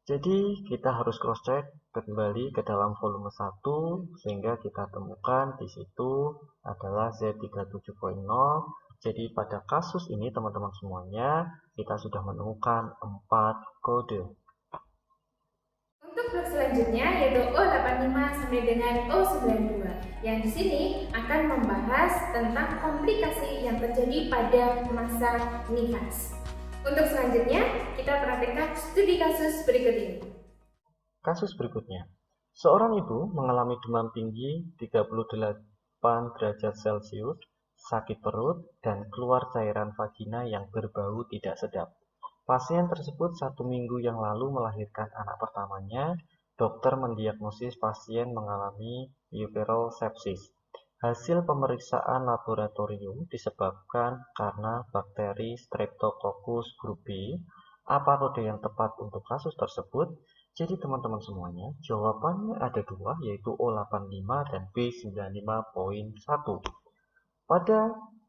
Jadi kita harus cross check kembali ke dalam volume 1 sehingga kita temukan di situ adalah Z37.0. Jadi pada kasus ini teman-teman semuanya kita sudah menemukan 4 kode. Untuk blok selanjutnya yaitu O85 sampai dengan O92, yang di sini akan membahas tentang komplikasi yang terjadi pada masa nifas. Untuk selanjutnya, kita praktekkan studi kasus berikut ini. Kasus berikutnya. Seorang ibu mengalami demam tinggi 38 derajat Celcius, sakit perut, dan keluar cairan vagina yang berbau tidak sedap. Pasien tersebut 1 minggu yang lalu melahirkan anak pertamanya. Dokter mendiagnosis pasien mengalami puerperal sepsis. Hasil pemeriksaan laboratorium disebabkan karena bakteri Streptococcus grup B. Apa kode yang tepat untuk kasus tersebut? Jadi teman-teman semuanya, jawabannya ada 2, yaitu O85 dan B95.1. Pada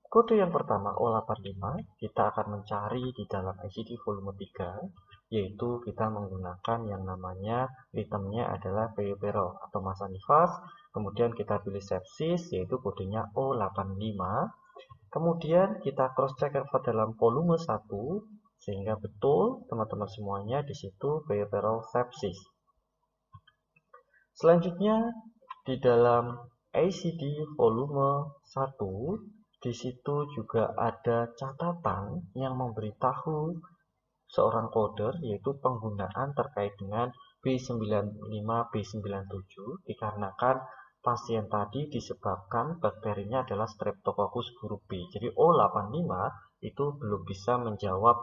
Kode yang pertama O85 kita akan mencari di dalam ICD volume 3, yaitu kita menggunakan yang namanya itemnya adalah PEPERO atau massa nifas. Kemudian kita pilih sepsis, yaitu kodenya O85. Kemudian kita cross check ke dalam volume 1 sehingga betul teman-teman semuanya di situ PEPERO sepsis. Selanjutnya di dalam ICD volume 1 di situ juga ada catatan yang memberitahu seorang coder, yaitu penggunaan terkait dengan B95, B97 dikarenakan pasien tadi disebabkan bakterinya adalah Streptococcus grup B. Jadi O85 itu belum bisa menjawab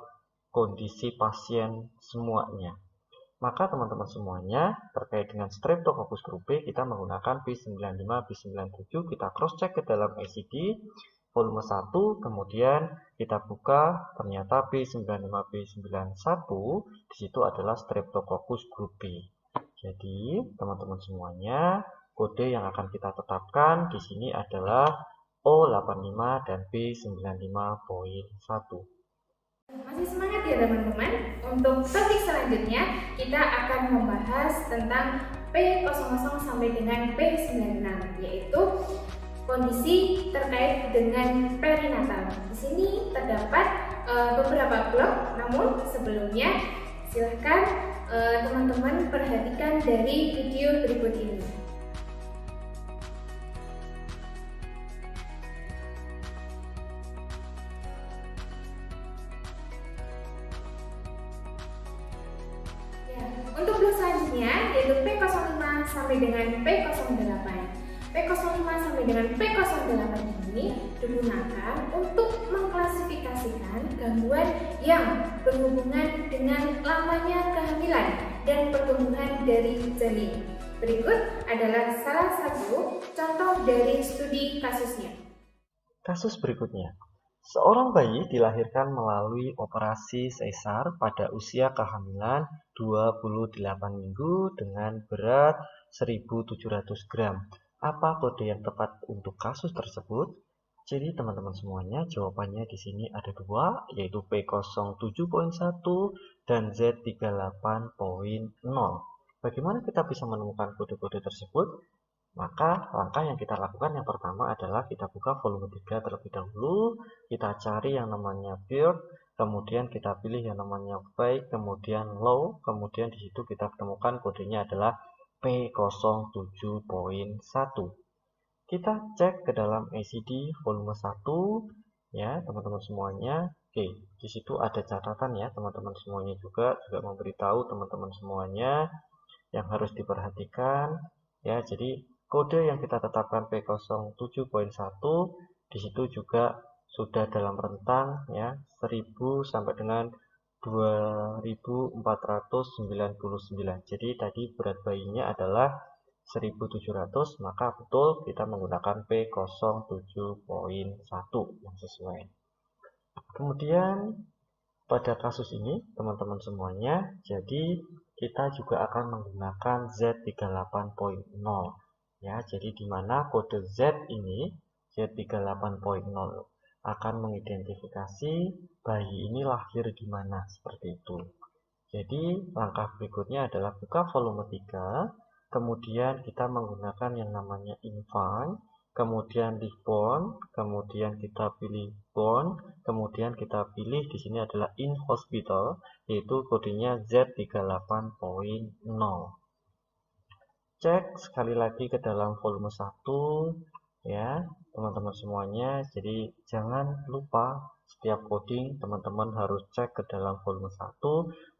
kondisi pasien semuanya. Maka teman-teman semuanya terkait dengan Streptococcus grup B kita menggunakan B95, B97, kita cross check ke dalam ICD volume 1, kemudian kita buka, ternyata B95, B91 di situ adalah Streptococcus grup B. Jadi, teman-teman semuanya, kode yang akan kita tetapkan di sini adalah O85 dan B95.1. Masih semangat ya teman-teman? Untuk topik selanjutnya, kita akan membahas tentang P00 sampai dengan P96, yaitu kondisi terkait dengan perinatal. Di sini terdapat beberapa blok, namun sebelumnya silahkan teman-teman perhatikan dari video berikut ini. Ya, untuk blok selanjutnya yaitu P05 sampai dengan P08. P05 sampai dengan P08 ini digunakan untuk mengklasifikasikan gangguan yang berhubungan dengan lamanya kehamilan dan pertumbuhan dari janin. Berikut adalah salah satu contoh dari studi kasusnya. Kasus berikutnya. Seorang bayi dilahirkan melalui operasi sesar pada usia kehamilan 28 minggu dengan berat 1.700 gram. Apa kode yang tepat untuk kasus tersebut? Jadi teman-teman semuanya jawabannya di sini ada dua, yaitu P07.1 dan Z38.0. Bagaimana kita bisa menemukan kode-kode tersebut? Maka langkah yang kita lakukan yang pertama adalah kita buka volume 3 terlebih dahulu, kita cari yang namanya Beard, kemudian kita pilih yang namanya Fake, kemudian Low, kemudian di situ kita temukan kodenya adalah P07.1. Kita cek ke dalam ICD volume 1 ya teman-teman semuanya. Oke, di situ ada catatan ya teman-teman semuanya juga memberitahu teman-teman semuanya yang harus diperhatikan ya. Jadi kode yang kita tetapkan P07.1 di situ juga sudah dalam rentang ya 1000 sampai dengan 2499. Jadi tadi berat bayinya adalah 1700, maka betul kita menggunakan P07.1 yang sesuai. Kemudian pada kasus ini teman-teman semuanya, jadi kita juga akan menggunakan Z38.0 ya. Jadi di mana kode Z ini Z38.0 akan mengidentifikasi bayi ini lahir di mana, seperti itu. Jadi langkah berikutnya adalah buka volume 3, kemudian kita menggunakan yang namanya infant, kemudian leave born, kemudian kita pilih born, kemudian kita pilih di sini adalah in hospital, yaitu kodenya Z38.0. Cek sekali lagi ke dalam volume 1 ya teman-teman semuanya. Jadi jangan lupa setiap coding teman-teman harus cek ke dalam volume 1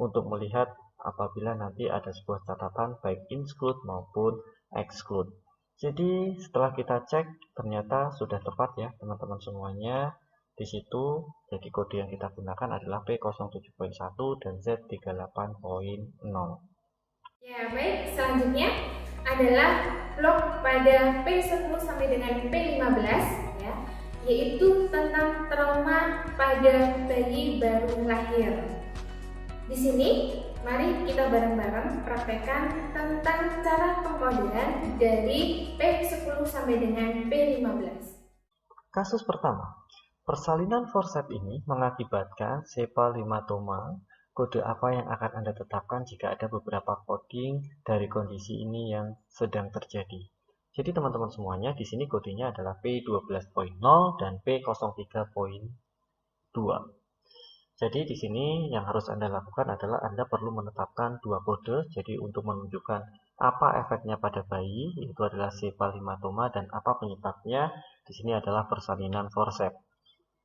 untuk melihat apabila nanti ada sebuah catatan baik include maupun exclude. Jadi setelah kita cek ternyata sudah tepat ya teman-teman semuanya. Di situ jadi kode yang kita gunakan adalah P07.1 dan Z38.0. Ya baik, selanjutnya adalah blok pada P10 sampai dengan P15 ya, yaitu tentang trauma pada bayi baru lahir. Di sini mari kita bareng-bareng praktekkan tentang cara pengkodean dari P10 sampai dengan P15. Kasus pertama, Persalinan forcep ini mengakibatkan SEPA5-toma. Kode apa yang akan Anda tetapkan jika ada beberapa coding dari kondisi ini yang sedang terjadi. Jadi teman-teman semuanya, di sini kodenya adalah P12.0 dan P03.2. Jadi di sini yang harus Anda lakukan adalah Anda perlu menetapkan dua kode. Jadi untuk menunjukkan apa efeknya pada bayi, yaitu adalah SEPA5-toma, dan apa penyebabnya, di sini adalah persalinan forcep.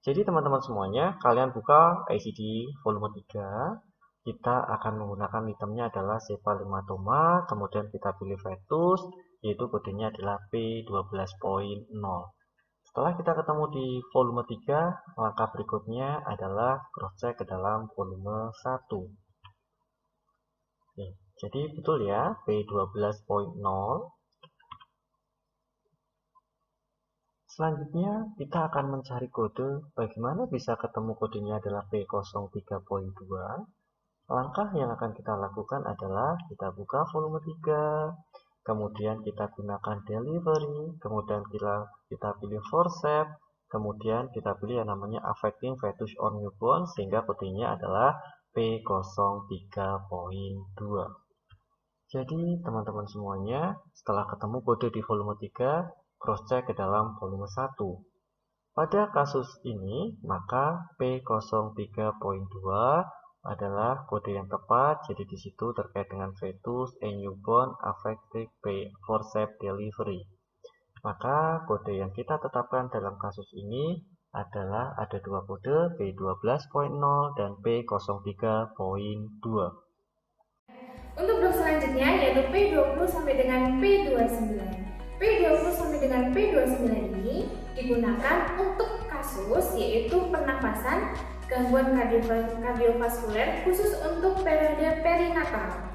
Jadi teman-teman semuanya, kalian buka ICD volume 3. Kita akan menggunakan itemnya adalah SEPA5-toma, kemudian kita pilih fetus, yaitu kodenya adalah P12.0. Setelah kita ketemu di volume 3, langkah berikutnya adalah cross check ke dalam volume 1. Oke, jadi betul ya, P12.0. Selanjutnya, kita akan mencari kode. Bagaimana bisa ketemu kodenya adalah P03.2. Langkah yang akan kita lakukan adalah kita buka volume 3, kemudian kita gunakan delivery, kemudian kita pilih forcep, kemudian kita pilih yang namanya affecting fetus or newborn, sehingga kodenya adalah P03.2. Jadi teman-teman semuanya, setelah ketemu kode di volume 3, cross check ke dalam volume 1. Pada kasus ini, maka P03.2 adalah kode yang tepat. Jadi di situ terkait dengan fetus and newborn affected by forceps delivery. Maka kode yang kita tetapkan dalam kasus ini adalah ada dua kode, P12.0 dan P03.2. Untuk blok selanjutnya yaitu P20 sampai dengan P29. P20 sampai dengan P29 ini digunakan untuk kasus yaitu pernapasan, gangguan kardiovaskuler khusus untuk periode perinatal.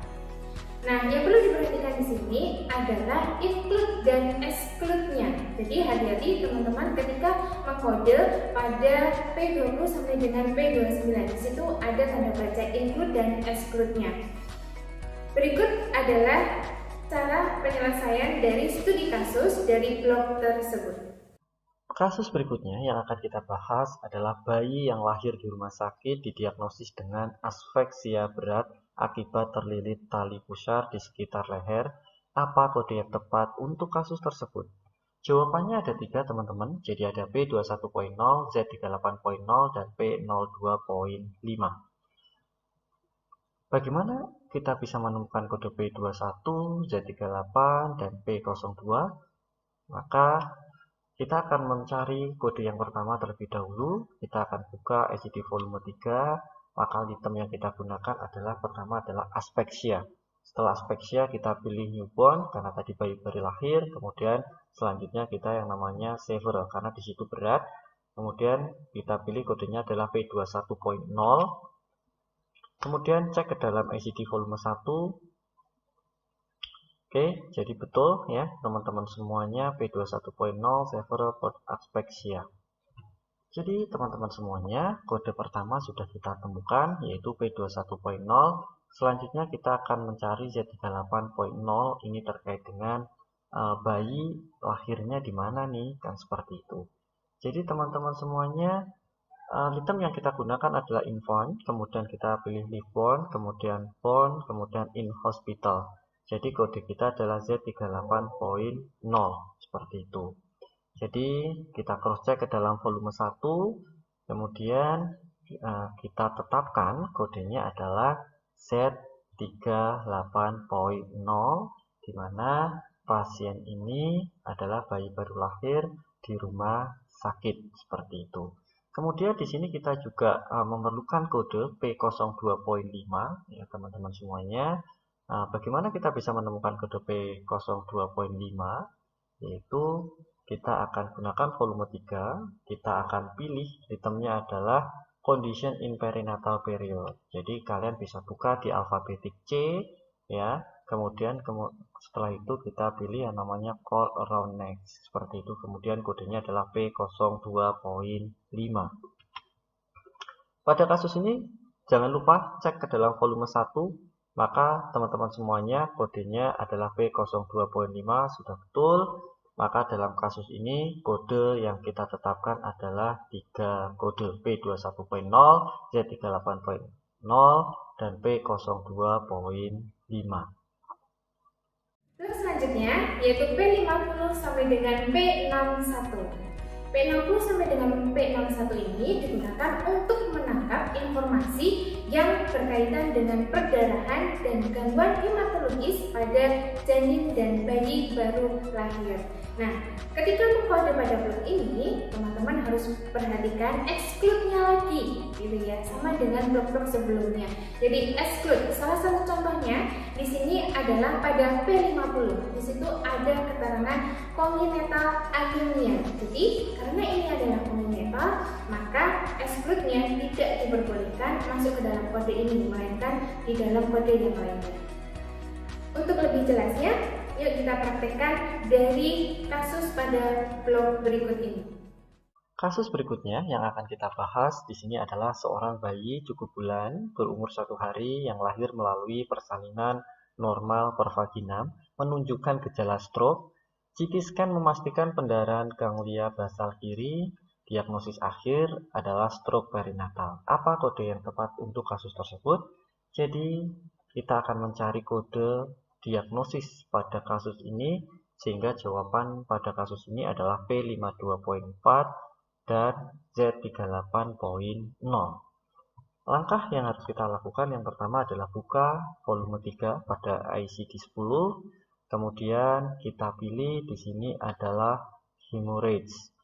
Nah, yang perlu diperhatikan di sini adalah include dan exclude-nya. Jadi hati-hati teman-teman ketika mengkode pada P20 sampai dengan P29. Di situ ada tanda baca include dan exclude-nya. Berikut adalah cara penyelesaian dari studi kasus dari blok tersebut. Kasus berikutnya yang akan kita bahas adalah bayi yang lahir di rumah sakit didiagnosis dengan aspeksia berat akibat terlilit tali pusar di sekitar leher. Apa kode yang tepat untuk kasus tersebut? Jawabannya ada 3 teman-teman, jadi ada P21.0, Z38.0, dan P02.5. Bagaimana kita bisa menemukan kode P21, Z38, dan P02? Maka kita akan mencari kode yang pertama terlebih dahulu. Kita akan buka ICD volume 3. Maka item yang kita gunakan adalah pertama adalah aspeksia. Setelah aspeksia kita pilih newborn karena tadi bayi baru lahir. Kemudian selanjutnya kita yang namanya severe karena di situ berat. Kemudian kita pilih kodenya adalah P21.0. Kemudian cek ke dalam ICD volume 1. Oke, jadi betul ya teman-teman semuanya P21.0 severe aspeksia. Jadi teman-teman semuanya kode pertama sudah kita temukan yaitu P21.0. Selanjutnya kita akan mencari Z38.0. Ini terkait dengan bayi lahirnya di mana nih, kan seperti itu. Jadi teman-teman semuanya item yang kita gunakan adalah infant, kemudian kita pilih newborn, kemudian born, kemudian in hospital. Jadi kode kita adalah Z38.0 seperti itu. Jadi kita cross check ke dalam volume 1, kemudian kita tetapkan kodenya adalah Z38.0, di mana pasien ini adalah bayi baru lahir di rumah sakit seperti itu. Kemudian di sini kita juga memerlukan kode P02.5 ya teman-teman semuanya. Bagaimana kita bisa menemukan kode P02.5? Yaitu kita akan gunakan volume 3, kita akan pilih itemnya adalah condition in perinatal period. Jadi kalian bisa buka di alfabetik C ya. Kemudian setelah itu kita pilih yang namanya call around next seperti itu. Kemudian kodenya adalah P02.5. Pada kasus ini jangan lupa cek ke dalam volume 1. Maka teman-teman semuanya kodenya adalah P02.5 sudah betul. Maka dalam kasus ini kode yang kita tetapkan adalah 3 kode P21.0, Z38.0, dan P02.5. Terus selanjutnya yaitu P50 sampai dengan P61. P60 sampai dengan P61 ini digunakan untuk menangkap informasi yang berkaitan dengan perdarahan dan gangguan hematologis pada janin dan bayi baru lahir. Nah, ketika mengkode pada blok ini, teman-teman harus perhatikan exclude-nya lagi, gitu ya, sama dengan blok-blok sebelumnya. Jadi exclude, salah satu contohnya di sini adalah pada P50. Di situ ada keterangan congenital anemia. Jadi karena ini adalah congenital, maka exclude-nya tidak diperbolehkan masuk ke dalam kode ini, melainkan di dalam kode yang lainnya. Untuk lebih jelasnya, yuk kita praktekkan dari kasus pada blok berikut ini. Kasus berikutnya yang akan kita bahas di sini adalah seorang bayi cukup bulan berumur 1 hari yang lahir melalui persalinan normal per vagina menunjukkan gejala stroke. CT scan memastikan pendarahan ganglia basal kiri. Diagnosis akhir adalah stroke perinatal. Apa kode yang tepat untuk kasus tersebut? Jadi kita akan mencari kode diagnosis pada kasus ini, sehingga jawaban pada kasus ini adalah P52.4 dan Z38.0. Langkah yang harus kita lakukan yang pertama adalah buka volume 3 pada ICD-10, kemudian kita pilih di sini adalah hemorrhage.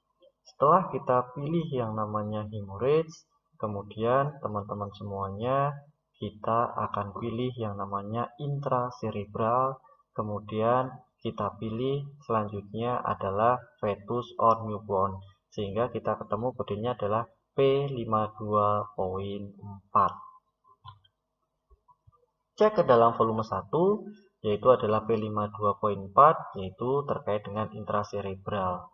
Setelah kita pilih yang namanya hemorrhage, kemudian teman-teman semuanya kita akan pilih yang namanya intracerebral, kemudian kita pilih selanjutnya adalah fetus or newborn, sehingga kita ketemu kodenya adalah P52.4. Cek ke dalam volume 1, yaitu adalah P52.4, yaitu terkait dengan intracerebral.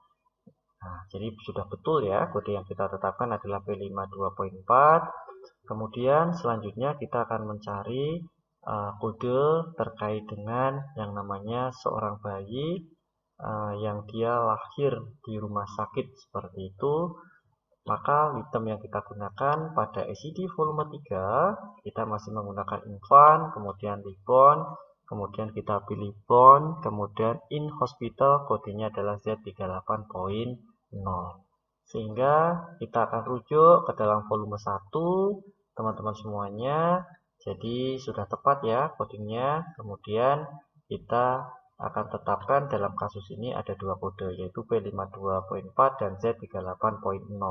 Nah, jadi sudah betul ya, kode yang kita tetapkan adalah P52.4. Kemudian selanjutnya kita akan mencari kode terkait dengan yang namanya seorang bayi yang dia lahir di rumah sakit seperti itu. Maka item yang kita gunakan pada ICD volume 3, kita masih menggunakan infant, kemudian newborn, kemudian kita pilih born, kemudian in hospital, kodenya adalah Z38.0. Sehingga kita akan rujuk ke dalam volume 1, teman-teman semuanya. Jadi sudah tepat ya kodenya. Kemudian kita akan tetapkan dalam kasus ini ada 2 kode, yaitu P52.4 dan Z38.0.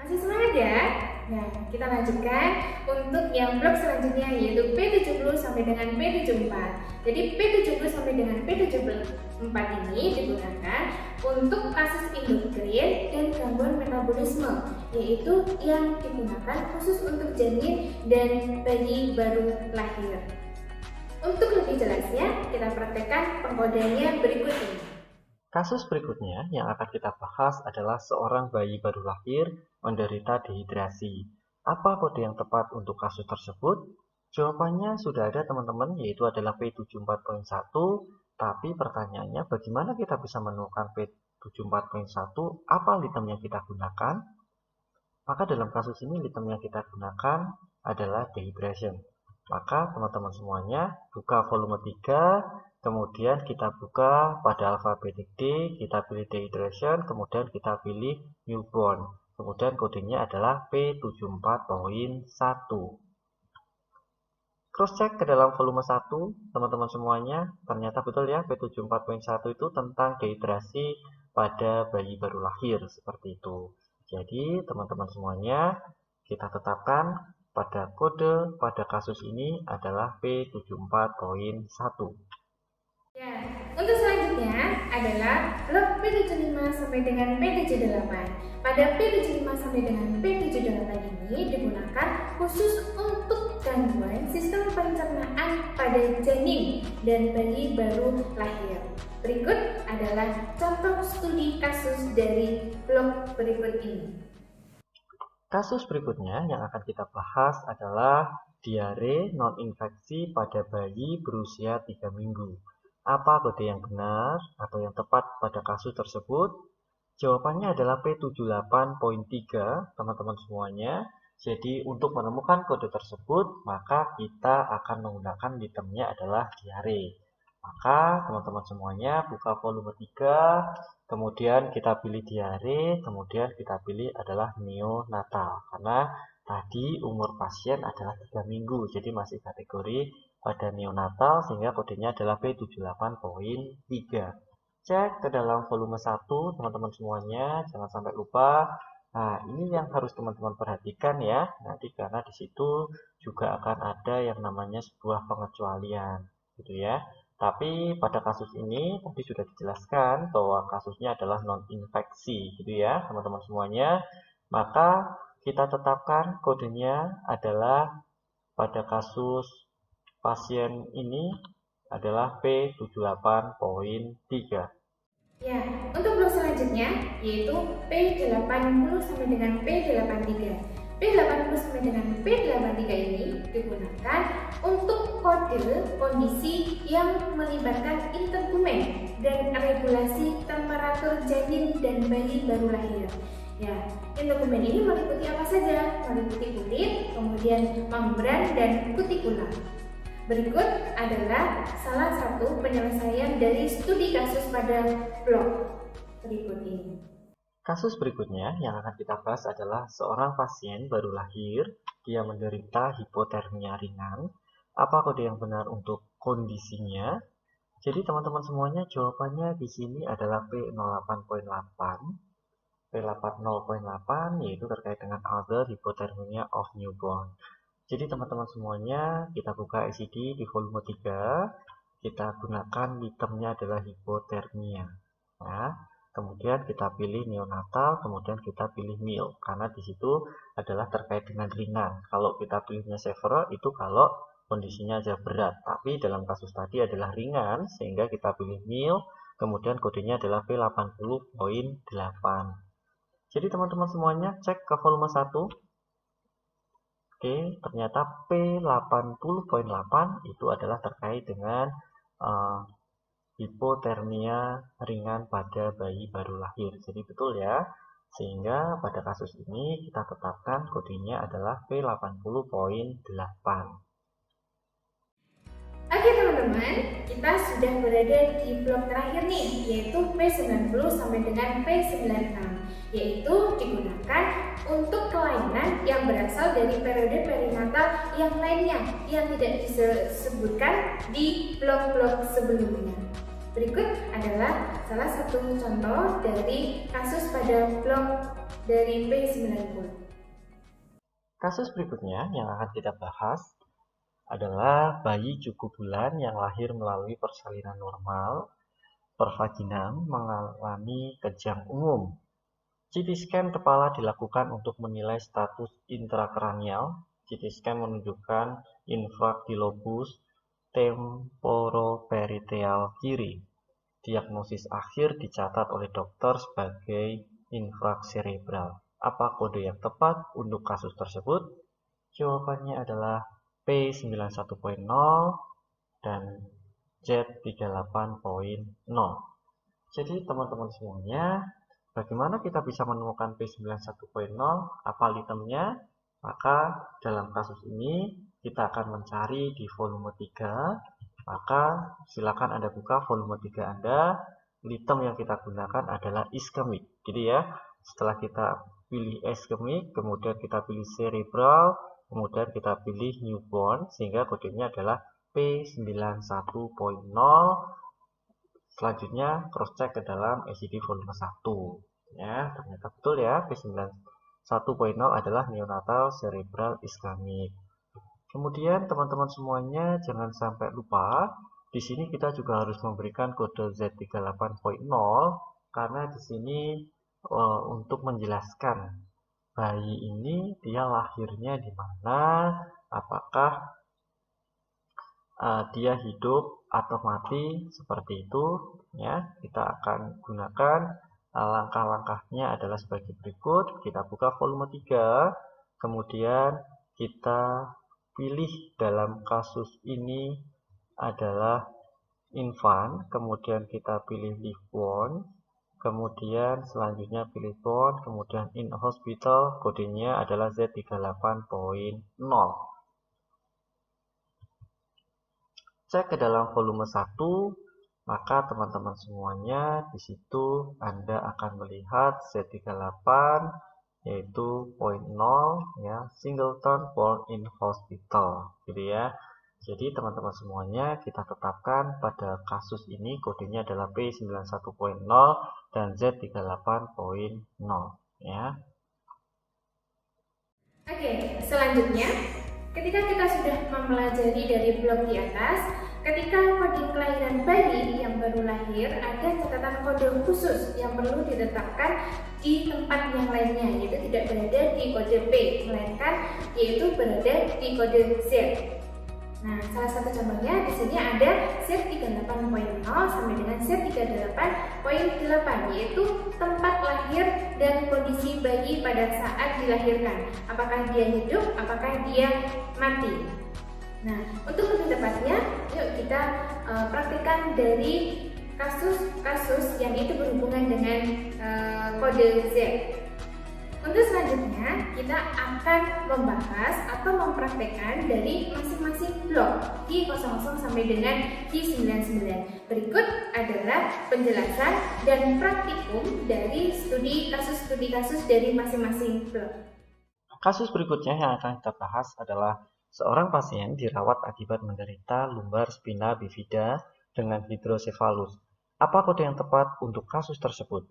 Masih semangat ya? Nah, kita lanjutkan untuk yang blok selanjutnya, yaitu P70 sampai dengan P74. Jadi P70 sampai dengan P74 ini digunakan untuk kasus endokrin dan gangguan metabolisme, yaitu yang digunakan khusus untuk janin dan bayi baru lahir. Untuk lebih jelasnya, kita praktekkan pengkodeannya berikut ini. Kasus berikutnya yang akan kita bahas adalah seorang bayi baru lahir menderita dehidrasi. Apa kode yang tepat untuk kasus tersebut? Jawabannya sudah ada teman-teman, yaitu adalah P74.1. Tapi pertanyaannya, bagaimana kita bisa menemukan P74.1? Apa item yang kita gunakan? Maka dalam kasus ini item yang kita gunakan adalah dehydration. Maka teman-teman semuanya buka volume 3, kemudian kita buka pada alfabetik D, kita pilih dehydration, kemudian kita pilih newborn. Kemudian kodenya adalah P74.1. Cross check ke dalam volume 1, teman-teman semuanya, ternyata betul ya, P74.1 itu tentang dehidrasi pada bayi baru lahir, seperti itu. Jadi teman-teman semuanya, kita tetapkan pada kode pada kasus ini adalah P74.1. Ya, untuk selanjutnya adalah blok P75 sampai dengan P78. Pada P75 sampai dengan P78 ini digunakan khusus untuk gangguan sistem pencernaan pada janin dan bayi baru lahir. Berikut adalah contoh studi kasus dari blok berikut ini. Kasus berikutnya yang akan kita bahas adalah diare non-infeksi pada bayi berusia 3 minggu. Apa kode yang benar atau yang tepat pada kasus tersebut? Jawabannya adalah P78.3, teman-teman semuanya. Jadi untuk menemukan kode tersebut, maka kita akan menggunakan itemnya adalah diare. Maka teman-teman semuanya buka volume 3, kemudian kita pilih diare, kemudian kita pilih adalah neonatal. Karena tadi umur pasien adalah 3 minggu, jadi masih kategori pada neonatal sehingga kodenya adalah P78.3. Cek ke dalam volume 1 teman-teman semuanya, jangan sampai lupa. Nah, ini yang harus teman-teman perhatikan ya, nanti karena di situ juga akan ada yang namanya sebuah pengecualian, gitu ya. Tapi pada kasus ini tadi sudah dijelaskan bahwa kasusnya adalah non-infeksi, gitu ya, teman-teman semuanya. Maka kita tetapkan kodenya adalah pada kasus pasien ini adalah P78.3. Ya, untuk blok selanjutnya yaitu P80 sampai dengan P83. P80 sampai dengan P83 ini digunakan untuk kode kondisi yang melibatkan integumen dan regulasi temperatur janin dan bayi baru lahir. Ya, integumen ini meliputi apa saja? Meliputi kulit, kemudian membran dan kutikula. Berikut adalah salah satu penyelesaian dari studi kasus pada blok berikut ini. Kasus berikutnya yang akan kita bahas adalah seorang pasien baru lahir, dia menderita hipotermia ringan. Apa kode yang benar untuk kondisinya? Jadi teman-teman semuanya jawabannya di sini adalah P08.8. P80.8 yaitu terkait dengan other hypothermia of newborn. Jadi teman-teman semuanya kita buka SID di volume 3, kita gunakan itemnya adalah hipotermia. Nah, kemudian kita pilih neonatal, kemudian kita pilih mild karena di situ adalah terkait dengan ringan. Kalau kita pilihnya severe itu kalau kondisinya aja berat, tapi dalam kasus tadi adalah ringan sehingga kita pilih mild, kemudian kodenya adalah P80.8. Jadi teman-teman semuanya cek ke volume 1. Oke, ternyata P80.8 itu adalah terkait dengan hipotermia ringan pada bayi baru lahir. Jadi betul ya. Sehingga pada kasus ini kita tetapkan kodenya adalah P80.8. Oke teman-teman, kita sudah berada di blok terakhir nih, yaitu P90 sampai dengan P96, yaitu digunakan untuk kelainan yang berasal dari periode perinatal yang lainnya yang tidak disebutkan di blok-blok sebelumnya. Berikut adalah salah satu contoh dari kasus pada blok dari P90. Kasus berikutnya yang akan kita bahas adalah bayi cukup bulan yang lahir melalui persalinan normal pervaginam mengalami kejang umum. CT scan kepala dilakukan untuk menilai status intrakranial. CT scan menunjukkan infrak di lobus temporoperiteal kiri. Diagnosis akhir dicatat oleh dokter sebagai infrak cerebral. Apa kode yang tepat untuk kasus tersebut? Jawabannya adalah P91.0 dan Z38.0. Jadi teman-teman semuanya, bagaimana kita bisa menemukan P91.0? Apa itemnya? Maka dalam kasus ini kita akan mencari di volume 3. Maka silakan Anda buka volume 3 Anda. Item yang kita gunakan adalah ischemic. Jadi ya, setelah kita pilih ischemic, kemudian kita pilih cerebral, kemudian kita pilih newborn, sehingga kodenya adalah P91.0. Selanjutnya cross check ke dalam SID volume 1. Ya, ternyata betul ya, P91.0 adalah neonatal cerebral ischemic. Kemudian teman-teman semuanya jangan sampai lupa, di sini kita juga harus memberikan kode Z38.0 karena di sini untuk menjelaskan bayi ini dia lahirnya di mana, apakah dia hidup atau mati, seperti itu ya. Kita akan gunakan langkah-langkahnya adalah sebagai berikut. Kita buka volume 3, kemudian kita pilih dalam kasus ini adalah infant, kemudian kita pilih live born, kemudian selanjutnya pilih born, kemudian in hospital, kodenya adalah Z38.0. Cek ke dalam volume 1, maka teman-teman semuanya di situ Anda akan melihat Z38 yaitu point 0 ya, singleton born in hospital gitu ya. Jadi teman-teman semuanya kita tetapkan pada kasus ini kodenya adalah P91.0 dan Z38.0 ya. Oke, selanjutnya ketika kita sudah mempelajari dari blok di atas, ketika kode kelahiran bayi yang baru lahir, ada catatan kode khusus yang perlu ditetapkan di tempat yang lainnya, yaitu tidak berada di kode P, melainkan yaitu berada di kode Z. Nah, salah satu contohnya di sini ada Z38.0 sampai dengan Z38.8, yaitu tempat lahir dan kondisi bayi pada saat dilahirkan. Apakah dia hidup, apakah dia mati. Nah, untuk lebih tepatnya, yuk kita praktikkan dari kasus-kasus yang itu berhubungan dengan kode Z. Untuk selanjutnya, kita akan membahas atau mempraktekkan dari masing-masing blok Q00 sampai dengan Q99. Berikut adalah penjelasan dan praktikum dari studi kasus dari masing-masing blok. Kasus berikutnya yang akan kita bahas adalah seorang pasien dirawat akibat menderita lumbar spina bifida dengan hidrosefalus. Apa kode yang tepat untuk kasus tersebut?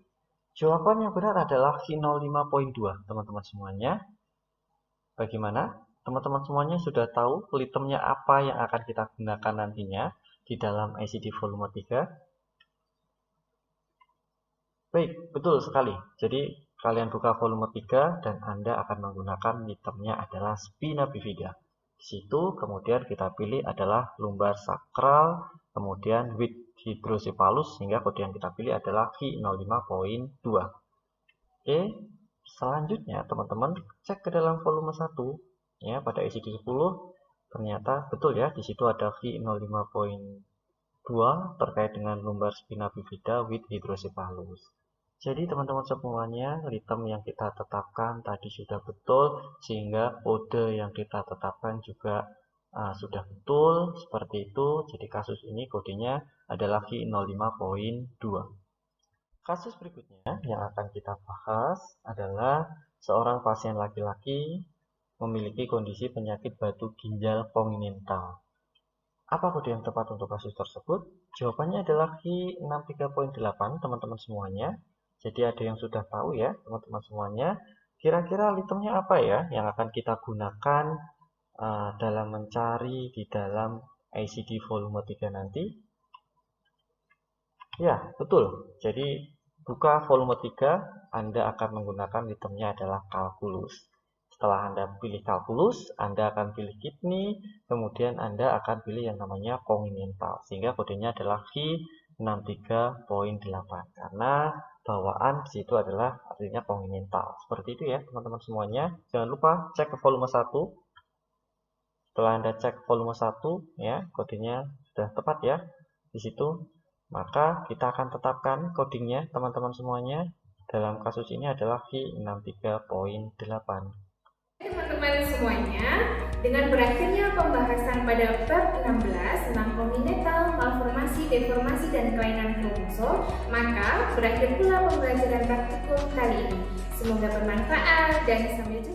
Jawaban yang benar adalah Q05.2, teman-teman semuanya. Bagaimana? Teman-teman semuanya sudah tahu litemnya apa yang akan kita gunakan nantinya di dalam ICD volume 3? Baik, betul sekali. Jadi, kalian buka volume 3 dan Anda akan menggunakan litemnya adalah spina bifida. Di situ kemudian kita pilih adalah lumbar sakral, kemudian with hidrosefalus, sehingga kode yang kita pilih adalah Q05.2. Oke, selanjutnya teman-teman cek ke dalam volume 1 ya, pada ICD 10 ternyata betul ya, di situ ada Q05.2 terkait dengan lumbar spina bifida with hidrosefalus. Jadi teman-teman semuanya, litem yang kita tetapkan tadi sudah betul, sehingga kode yang kita tetapkan juga sudah betul, seperti itu. Jadi kasus ini kodenya adalah Q05.2. Kasus berikutnya yang akan kita bahas adalah seorang pasien laki-laki memiliki kondisi penyakit batu ginjal kongenital. Apa kode yang tepat untuk kasus tersebut? Jawabannya adalah Q63.8, teman-teman semuanya. Jadi ada yang sudah tahu ya, teman-teman semuanya. Kira-kira litemnya apa ya yang akan kita gunakan dalam mencari di dalam ICD volume 3 nanti? Ya, betul. Jadi buka volume 3, Anda akan menggunakan litemnya adalah kalkulus. Setelah Anda pilih kalkulus, Anda akan pilih kidney, kemudian Anda akan pilih yang namanya kongenital, sehingga kodenya adalah Q63.8 karena bawaan di situ adalah artinya kongenital. Seperti itu ya, teman-teman semuanya. Jangan lupa cek ke volume 1. Setelah Anda cek volume 1 ya, kodenya sudah tepat ya di situ, maka kita akan tetapkan codingnya teman-teman semuanya. Dalam kasus ini adalah Q63.8. Teman-teman semuanya, dengan berakhirnya pembahasan pada bab 16 tentang kongenital, malformasi, deformasi, dan kelainan kromosom, maka berakhir pula pembelajaran praktikum kali ini. Semoga bermanfaat dan sampai jumpa.